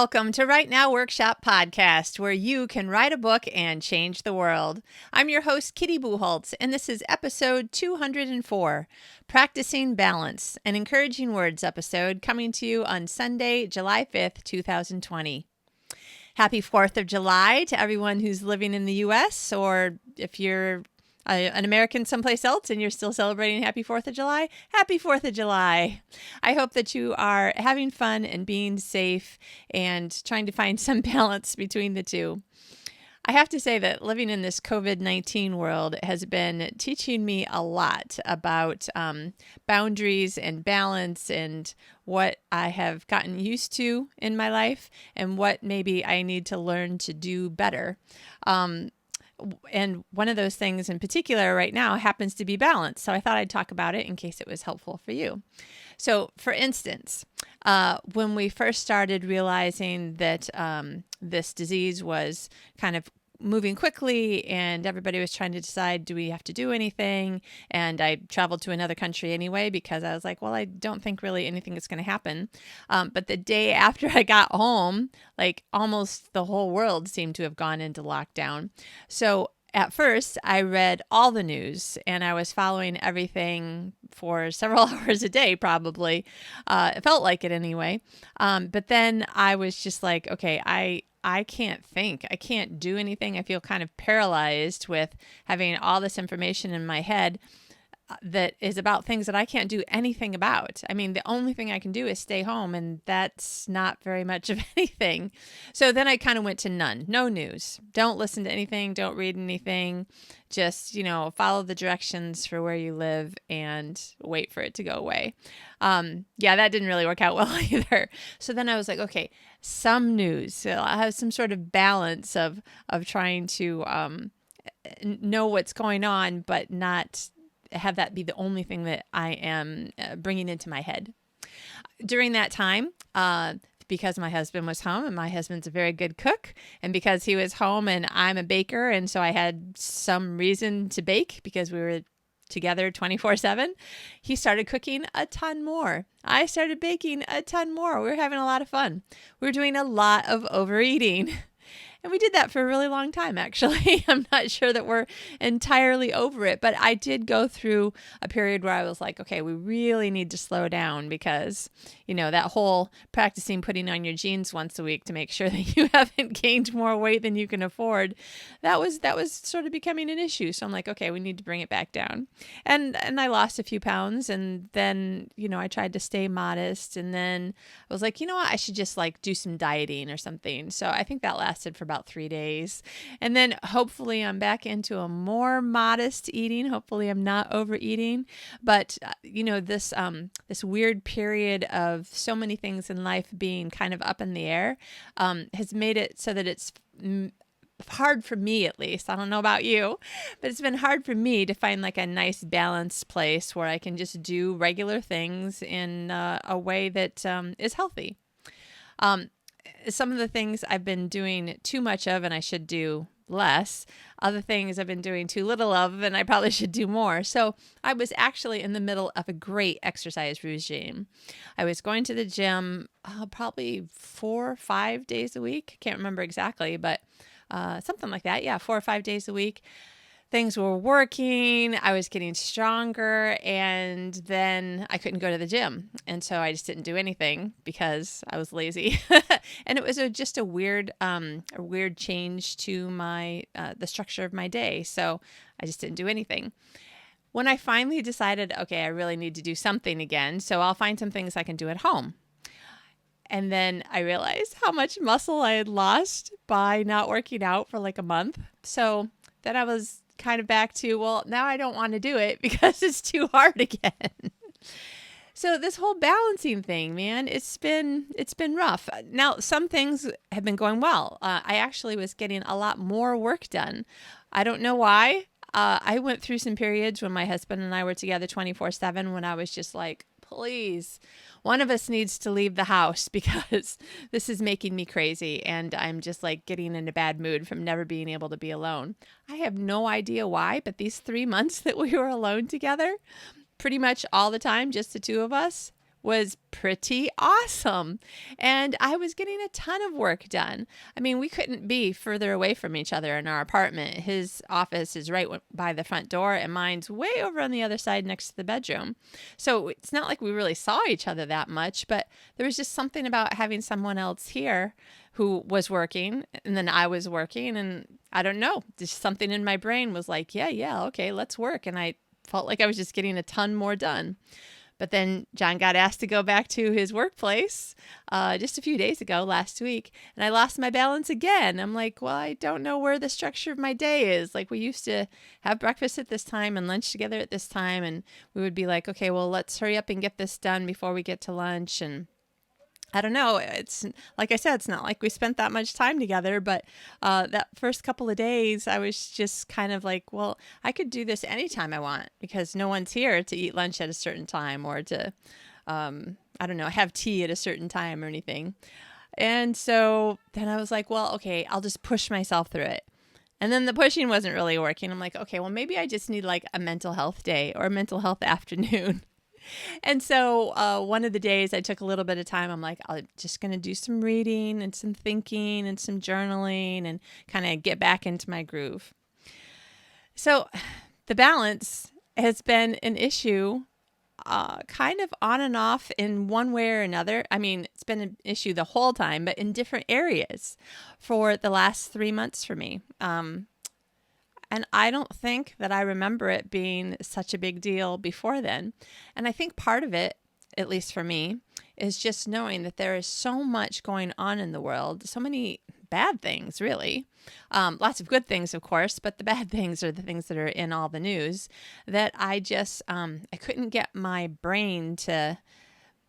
Welcome to Write Now Workshop Podcast, where you can write a book and change the world. I'm your host, Kitty Bucholtz, and this is episode 204, Practicing Balance, an Encouraging Words episode coming to you on Sunday, July 5th, 2020. Happy 4th of July to everyone who's living in the U.S., or if you're an American someplace else and you're still celebrating Happy 4th of July, Happy 4th of July. I hope that you are having fun and being safe and trying to find some balance between the two. I have to say that living in this COVID-19 world has been teaching me a lot about boundaries and balance and what I have gotten used to in my life and what maybe I need to learn to do better. And one of those things in particular right now happens to be balance. So I thought I'd talk about it in case it was helpful for you. So for instance, when we first started realizing that this disease was kind of moving quickly and everybody was trying to decide, do we have to do anything? And I traveled to another country anyway because I was like, well, I don't think really anything is going to happen. But the day after I got home, like almost the whole world seemed to have gone into lockdown. So at first, I read all the news and I was following everything for several hours a day, probably. It felt like it anyway. But then I was just like, okay, I can't think. I can't do anything. I feel kind of paralyzed with having all this information in my head that is about things that I can't do anything about. I mean, the only thing I can do is stay home, and that's not very much of anything. So then I kind of went to none. No news. Don't listen to anything. Don't read anything. Just, follow the directions for where you live and wait for it to go away. That didn't really work out well either. So then I was like, okay, some news. So I'll have some sort of balance of trying to know what's going on, but not have that be the only thing that I am bringing into my head. During that time, because my husband was home and my husband's a very good cook, and because he was home and I'm a baker, and so I had some reason to bake because we were together 24/7, he started cooking a ton more. I started baking a ton more. We were having a lot of fun. We were doing a lot of overeating. And we did that for a really long time, actually. I'm not sure that we're entirely over it, but I did go through a period where I was like, okay, we really need to slow down because, that whole practicing putting on your jeans once a week to make sure that you haven't gained more weight than you can afford, that was sort of becoming an issue. So I'm like, okay, we need to bring it back down. And I lost a few pounds, and then, I tried to stay modest, and then I was like, I should just do some dieting or something. So I think that lasted for about 3 days. And then hopefully I'm back into a more modest eating. Hopefully I'm not overeating. But, this weird period of so many things in life being kind of up in the air has made it so that it's hard for me, at least. I don't know about you, but it's been hard for me to find a nice balanced place where I can just do regular things in a way that is healthy. Some of the things I've been doing too much of and I should do less. Other things I've been doing too little of and I probably should do more. So I was actually in the middle of a great exercise regime. I was going to the gym probably 4 or 5 days a week. Can't remember exactly, but something like that. Yeah, 4 or 5 days a week. Things were working, I was getting stronger, and then I couldn't go to the gym. And so I just didn't do anything because I was lazy. And it was just a weird change to my the structure of my day. So I just didn't do anything. When I finally decided, okay, I really need to do something again, so I'll find some things I can do at home. And then I realized how much muscle I had lost by not working out for a month. So then I was kind of back to, well, now I don't want to do it because it's too hard again. So this whole balancing thing, man, it's been rough. Now, some things have been going well. I actually was getting a lot more work done. I don't know why. I went through some periods when my husband and I were together 24/7 when I was just like, please, one of us needs to leave the house because this is making me crazy and I'm just getting in a bad mood from never being able to be alone. I have no idea why, but these 3 months that we were alone together, pretty much all the time, just the two of us, was pretty awesome. And I was getting a ton of work done. I mean, we couldn't be further away from each other in our apartment. His office is right by the front door, and mine's way over on the other side next to the bedroom. So it's not like we really saw each other that much, but there was just something about having someone else here who was working, and then I was working, and I don't know, just something in my brain was like, yeah, okay, let's work. And I felt like I was just getting a ton more done. But then John got asked to go back to his workplace just a few days ago, last week, and I lost my balance again. I'm like, well, I don't know where the structure of my day is. Like, we used to have breakfast at this time and lunch together at this time, and we would be like, okay, well, let's hurry up and get this done before we get to lunch. And I don't know. It's like I said, it's not like we spent that much time together, but that first couple of days, I was just kind of like, well, I could do this anytime I want because no one's here to eat lunch at a certain time or to, I don't know, have tea at a certain time or anything. And so then I was like, well, okay, I'll just push myself through it. And then the pushing wasn't really working. I'm like, okay, well, maybe I just need like a mental health day or a mental health afternoon. And so one of the days I took a little bit of time. I'm like, I'm just going to do some reading and some thinking and some journaling and kind of get back into my groove. So the balance has been an issue kind of on and off in one way or another. I mean, it's been an issue the whole time, but in different areas for the last 3 months for me. And I don't think that I remember it being such a big deal before then. And I think part of it, at least for me, is just knowing that there is so much going on in the world, so many bad things, really. Lots of good things, of course, but the bad things are the things that are in all the news, that I just, I couldn't get my brain to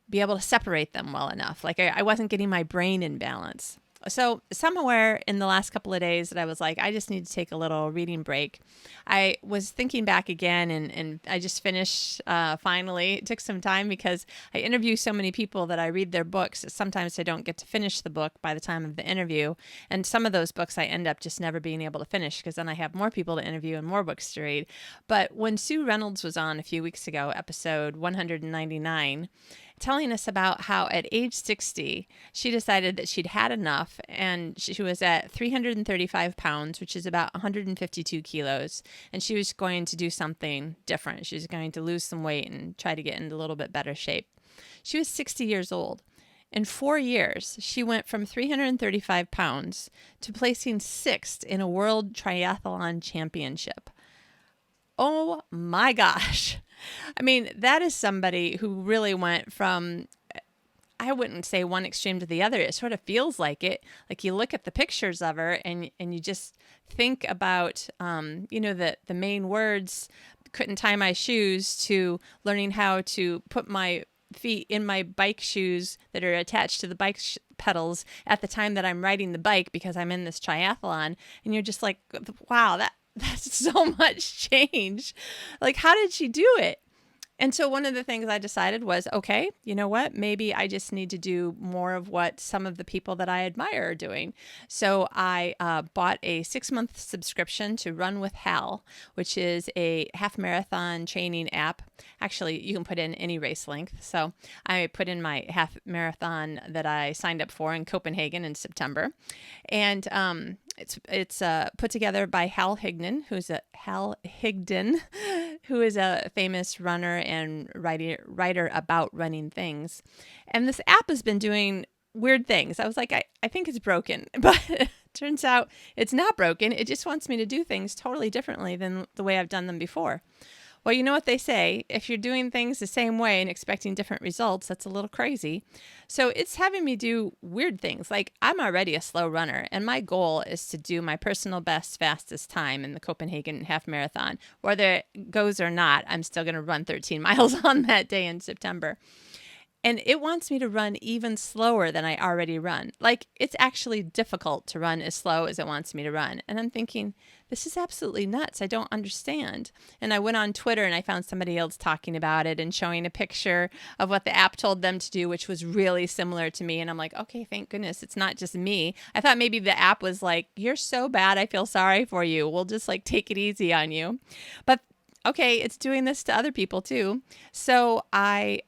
be able to separate them well enough. Like I wasn't getting my brain in balance. So somewhere in the last couple of days that I was like, I just need to take a little reading break. I was thinking back again and I just finished finally. It took some time because I interview so many people that I read their books. Sometimes I don't get to finish the book by the time of the interview. And some of those books I end up just never being able to finish because then I have more people to interview and more books to read. But when Sue Reynolds was on a few weeks ago, episode 199, telling us about how at age 60, she decided that she'd had enough and she was at 335 pounds, which is about 152 kilos, and she was going to do something different. She was going to lose some weight and try to get into a little bit better shape. She was 60 years old. In 4 years, she went from 335 pounds to placing 6th in a world triathlon championship. Oh my gosh. I mean, that is somebody who really went from, I wouldn't say one extreme to the other. It sort of feels like it. Like you look at the pictures of her and you just think about, the main words, couldn't tie my shoes, to learning how to put my feet in my bike shoes that are attached to the bike pedals at the time that I'm riding the bike because I'm in this triathlon. And you're just like, wow, that's so much change. Like, how did she do it? And so one of the things I decided was, okay, you know what? Maybe I just need to do more of what some of the people that I admire are doing. So I bought a 6-month subscription to Run with Hal, which is a half marathon training app. Actually, you can put in any race length. So I put in my half marathon that I signed up for in Copenhagen in September. And it's put together by Hal Higdon, who is a famous runner and writer about running things. And this app has been doing weird things. I was like, I think it's broken, but it turns out it's not broken. It just wants me to do things totally differently than the way I've done them before. Well, you know what they say, if you're doing things the same way and expecting different results, that's a little crazy. So it's having me do weird things. Like, I'm already a slow runner, and my goal is to do my personal best, fastest time in the Copenhagen half marathon. Whether it goes or not, I'm still going to run 13 miles on that day in September. And it wants me to run even slower than I already run. Like, it's actually difficult to run as slow as it wants me to run. And I'm thinking, this is absolutely nuts. I don't understand. And I went on Twitter and I found somebody else talking about it and showing a picture of what the app told them to do, which was really similar to me. And I'm like, okay, thank goodness it's not just me. I thought maybe the app was like, you're so bad, I feel sorry for you. We'll just like take it easy on you. But okay, it's doing this to other people too. So I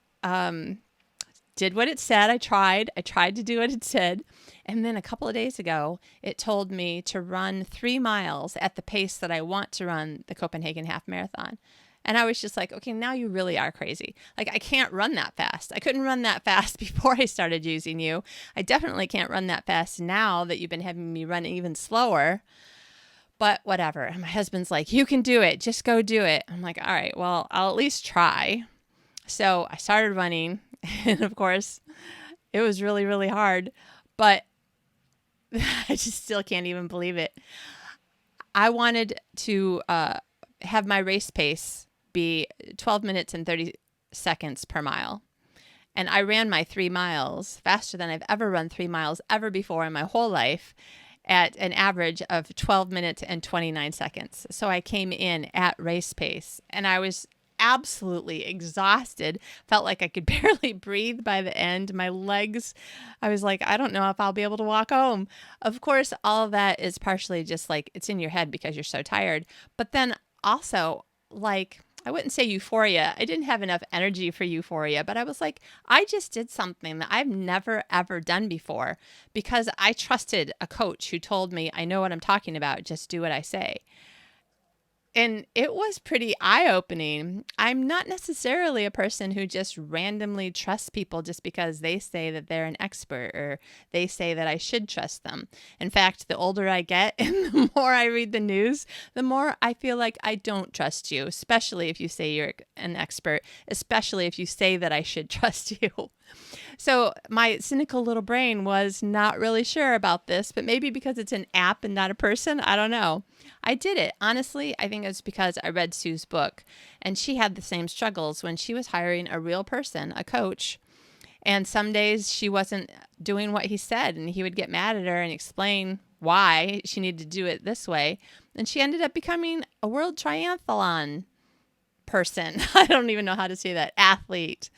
did what it said. I tried to do what it said. And then a couple of days ago, it told me to run 3 miles at the pace that I want to run the Copenhagen Half Marathon. And I was just like, okay, now you really are crazy. Like, I can't run that fast. I couldn't run that fast before I started using you. I definitely can't run that fast now that you've been having me run even slower. But whatever. And my husband's like, you can do it. Just go do it. I'm like, all right, well, I'll at least try. So I started running. And of course, it was really, really hard. But I just still can't even believe it. I wanted to have my race pace be 12 minutes and 30 seconds per mile. And I ran my 3 miles faster than I've ever run 3 miles ever before in my whole life at an average of 12 minutes and 29 seconds. So I came in at race pace and I was absolutely exhausted. Felt like I could barely breathe by the end. My legs, I was like, I don't know if I'll be able to walk home. Of course, all of that is partially just like it's in your head because you're so tired. But then also, like, I wouldn't say euphoria. I didn't have enough energy for euphoria, but I was like, I just did something that I've never, ever done before because I trusted a coach who told me, I know what I'm talking about. Just do what I say. And it was pretty eye-opening. I'm not necessarily a person who just randomly trusts people just because they say that they're an expert or they say that I should trust them. In fact, the older I get and the more I read the news, the more I feel like I don't trust you, especially if you say you're an expert, especially if you say that I should trust you. So my cynical little brain was not really sure about this, but maybe because it's an app and not a person, I don't know. I did it. Honestly, I think it's because I read Sue's book and she had the same struggles when she was hiring a real person, a coach. And some days she wasn't doing what he said and he would get mad at her and explain why she needed to do it this way. And she ended up becoming a world triathlon person. I don't even know how to say that, athlete.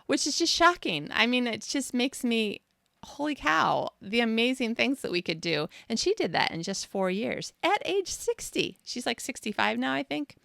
Which is just shocking. I mean, it just makes me, holy cow, the amazing things that we could do. And she did that in just 4 years at age 60. She's like 65 now, I think.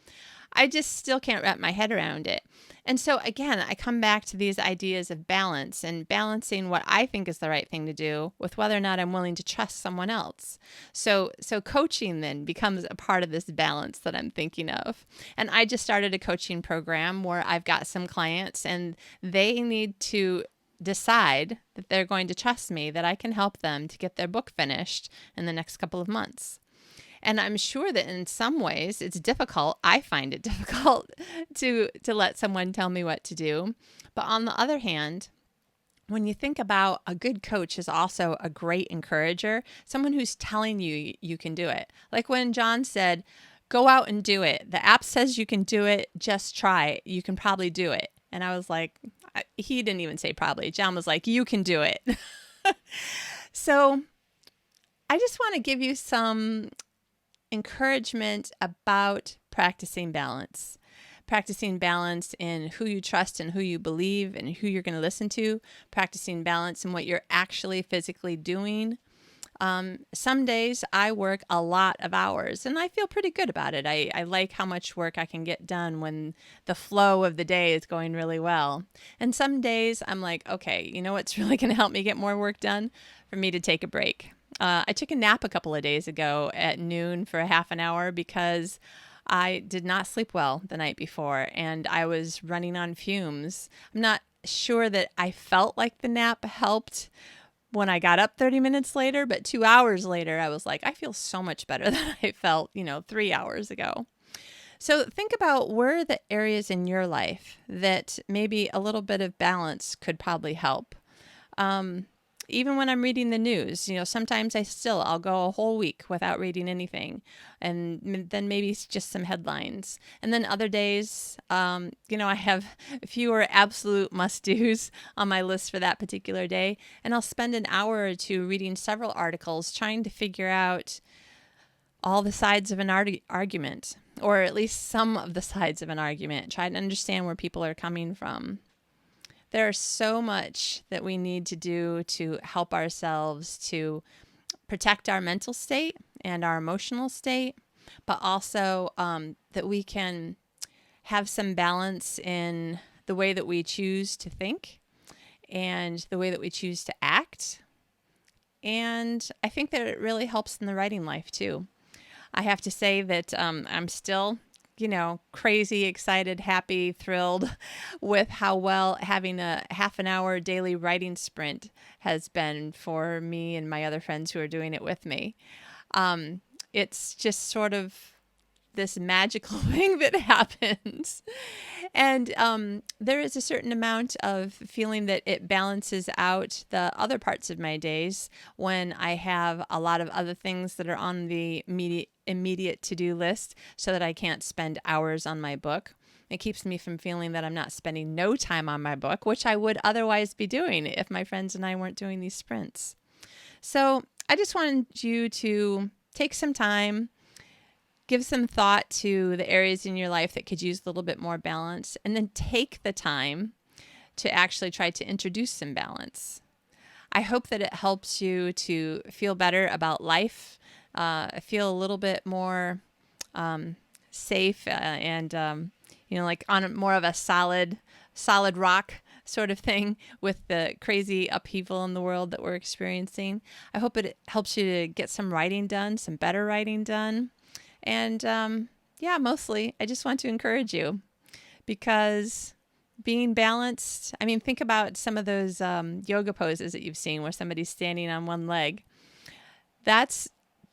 I just still can't wrap my head around it. And so again, I come back to these ideas of balance and balancing what I think is the right thing to do with whether or not I'm willing to trust someone else. So coaching then becomes a part of this balance that I'm thinking of. And I just started a coaching program where I've got some clients and they need to decide that they're going to trust me, that I can help them to get their book finished in the next couple of months. And I'm sure that in some ways it's difficult. I find it difficult to let someone tell me what to do. But on the other hand, when you think about a good coach is also a great encourager, someone who's telling you you can do it. Like when John said, go out and do it. The app says you can do it. Just try it. You can probably do it. And I was like, he didn't even say probably. John was like, you can do it. So I just want to give you some encouragement about practicing balance. Practicing balance in who you trust and who you believe and who you're going to listen to. Practicing balance in what you're actually physically doing. Some days I work a lot of hours and I feel pretty good about it. I like how much work I can get done when the flow of the day is going really well. And some days I'm like, okay, you know what's really going to help me get more work done? For me to take a break. I took a nap a couple of days ago at noon for a half an hour because I did not sleep well the night before and I was running on fumes. I'm not sure that I felt like the nap helped when I got up 30 minutes later, but 2 hours later, I was like, I feel so much better than I felt, 3 hours ago. So think about where are the areas in your life that maybe a little bit of balance could probably help. Even when I'm reading the news, sometimes I'll go a whole week without reading anything and then maybe just some headlines. And then other days, I have fewer absolute must-dos on my list for that particular day. And I'll spend an hour or two reading several articles trying to figure out all the sides of an argument, or at least some of the sides of an argument, try to understand where people are coming from. There's so much that we need to do to help ourselves to protect our mental state and our emotional state, but also that we can have some balance in the way that we choose to think and the way that we choose to act. And I think that it really helps in the writing life too. I have to say that I'm still, crazy, excited, happy, thrilled with how well having a half an hour daily writing sprint has been for me and my other friends who are doing it with me. It's just sort of this magical thing that happens. And there is a certain amount of feeling that it balances out the other parts of my days when I have a lot of other things that are on the immediate to-do list so that I can't spend hours on my book. It keeps me from feeling that I'm not spending no time on my book, which I would otherwise be doing if my friends and I weren't doing these sprints. So I just wanted you to take some time, give some thought to the areas in your life that could use a little bit more balance, and then take the time to actually try to introduce some balance. I hope that it helps you to feel better about life, feel a little bit more safe and like on more of a solid rock sort of thing with the crazy upheaval in the world that we're experiencing. I hope it helps you to get some writing done, some better writing done. And mostly I just want to encourage you, because being balanced, think about some of those yoga poses that you've seen where somebody's standing on one leg. That's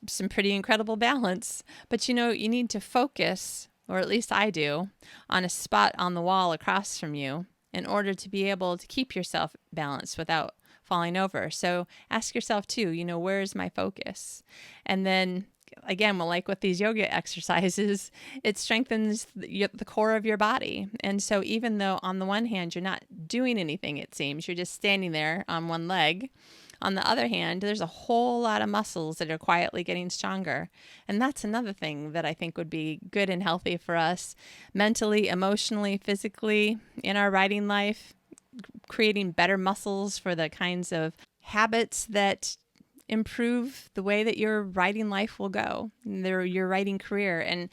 some pretty incredible balance. But you need to focus, or at least I do, on a spot on the wall across from you in order to be able to keep yourself balanced without falling over. So ask yourself too, where is my focus? And then again, like with these yoga exercises, it strengthens the core of your body. And so even though on the one hand, you're not doing anything, it seems, you're just standing there on one leg. On the other hand, there's a whole lot of muscles that are quietly getting stronger. And that's another thing that I think would be good and healthy for us mentally, emotionally, physically in our writing life, creating better muscles for the kinds of habits that improve the way that your writing life will go, your writing career, and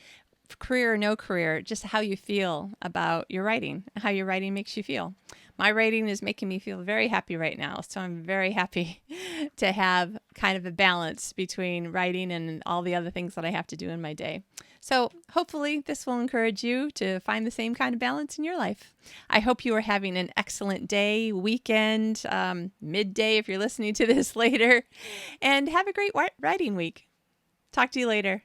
career or no career, just how you feel about your writing, how your writing makes you feel. My writing is making me feel very happy right now, so I'm very happy to have kind of a balance between writing and all the other things that I have to do in my day. So hopefully this will encourage you to find the same kind of balance in your life. I hope you are having an excellent day, weekend, midday if you're listening to this later, and have a great writing week. Talk to you later.